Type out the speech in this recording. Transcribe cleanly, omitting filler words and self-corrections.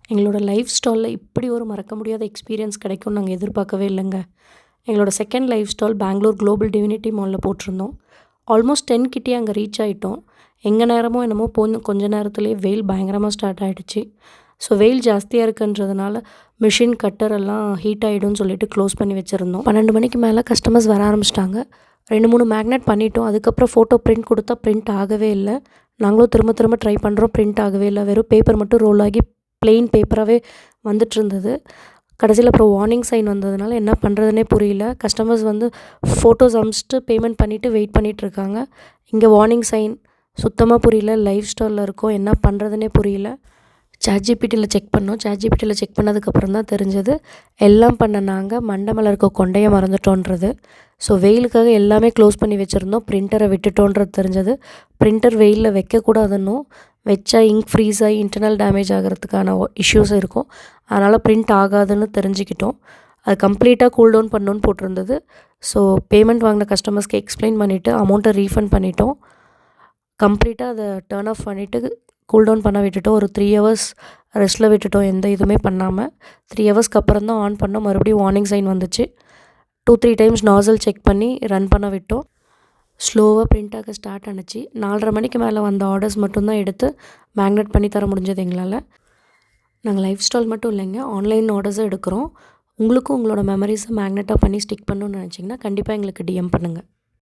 எங்களோட லைஃப் ஸ்டாலில் இப்படி ஒரு மறக்க முடியாத எக்ஸ்பீரியன்ஸ் கிடைக்கும்னு நாங்கள் எதிர்பார்க்கவே இல்லைங்க. எங்களோட second life stall Bengaluru global divinity மாலில் போட்டிருந்தோம். ஆல்மோஸ்ட் 10 கிட்டே அங்கே ரீச் ஆகிட்டோம். எங்கள் நேரமோ என்னமோ கொஞ்ச நேரத்துலேயே வெயில் பயங்கரமாக ஸ்டார்ட் ஆகிடுச்சு. ஸோ வெயில் ஜாஸ்தியாக இருக்குன்றதுனால மிஷின் கட்டர் எல்லாம் ஹீட் ஆகிடும்னு சொல்லிட்டு க்ளோஸ் பண்ணி வச்சுருந்தோம். 12 மணிக்கு மேலே கஸ்டமர்ஸ் வர ஆரம்பிச்சிட்டாங்க. 2-3 மேக்னெட் பண்ணிட்டோம். அதுக்கப்புறம் ஃபோட்டோ பிரிண்ட் கொடுத்தா பிரிண்ட் ஆகவே இல்லை. நாங்களும் திரும்ப திரும்ப ட்ரை பண்ணுறோம், பிரிண்ட் ஆகவே இல்லை. வெறும் பேப்பர் மட்டும் ரோல் ஆகி ப்ளெயின் பேப்பராகவே வந்துட்டுருந்தது. கடைசியில் அப்புறம் வார்னிங் சைன் வந்ததுனால என்ன பண்ணுறதுனே புரியல. கஸ்டமர்ஸ் வந்து ஃபோட்டோஸ் அனுப்பிச்சிட்டு பேமெண்ட் பண்ணிவிட்டு வெயிட் பண்ணிகிட்ருக்காங்க. இங்கே வார்னிங் சைன் சுத்தமாக புரியல. லைஃப் ஸ்டாலில் இருக்கோம், என்ன பண்ணுறதுனே புரியல. சாட்ஜிபிட்டியில் செக் பண்ணோம். சாட்ஜிபிட்டியில் செக் பண்ணதுக்கப்புறம் தான் தெரிஞ்சது எல்லாம் பண்ண நாங்கள் மண்டை மேலே இருக்க கொண்டையை மறந்துட்டோன்றது. ஸோ வெயிலுக்காக எல்லாமே க்ளோஸ் பண்ணி வச்சுருந்தோம். பிரிண்டரை விட்டுட்டோன்றது தெரிஞ்சது. பிரிண்டர் வெயிலில் வைக்கக்கூடாதுன்னும், வச்சா இங்க் ஃப்ரீஸ் ஆகி இன்டர்னல் டேமேஜ் ஆகிறதுக்கான இஷ்யூஸ் இருக்கும். அதனால் பிரிண்ட் ஆகாதுன்னு தெரிஞ்சுக்கிட்டோம். அது கம்ப்ளீட்டாக கூல் டவுன் பண்ணணுன்னு போட்டிருந்தது. ஸோ பேமெண்ட் வாங்கின கஸ்டமர்ஸ்க்கு எக்ஸ்பிளைன் பண்ணிவிட்டு அமௌண்ட்டை ரீஃபண்ட் பண்ணிட்டோம். கம்ப்ளீட்டாக அதை டர்ன் ஆஃப் பண்ணிவிட்டு கூல் டவுன் பண்ண விட்டுட்டோம். ஒரு 3 ஹவர்ஸ் ரெஸ்ட்டில் விட்டுட்டோம், எந்த இதுவுமே பண்ணாமல். 3 ஹவர்ஸ்க்கு அப்புறம் தான் ஆன் பண்ணோம். மறுபடியும் வார்னிங் சைன் வந்துச்சு. 2-3 டைம்ஸ் நாசல் செக் பண்ணி ரன் பண்ண விட்டோம். ஸ்லோவாக பிரிண்ட் ஆக ஸ்டார்ட் ஆனுச்சு. 4:30 மணிக்கு மேலே வந்த ஆர்டர்ஸ் மட்டும்தான் எடுத்து மேக்னெட் பண்ணி தர முடிஞ்சது எங்களால். நாங்கள் லைஃப் ஸ்டால் மட்டும் இல்லைங்க, ஆன்லைன் ஆர்டர்ஸும் எடுக்கிறோம். உங்களுக்கும் உங்களோட மெமரிஸை மேக்னெட்டாக பண்ணி ஸ்டிக் பண்ணணும்னு நினச்சிங்கன்னா கண்டிப்பாக எங்களுக்கு டிஎம் பண்ணுங்கள்.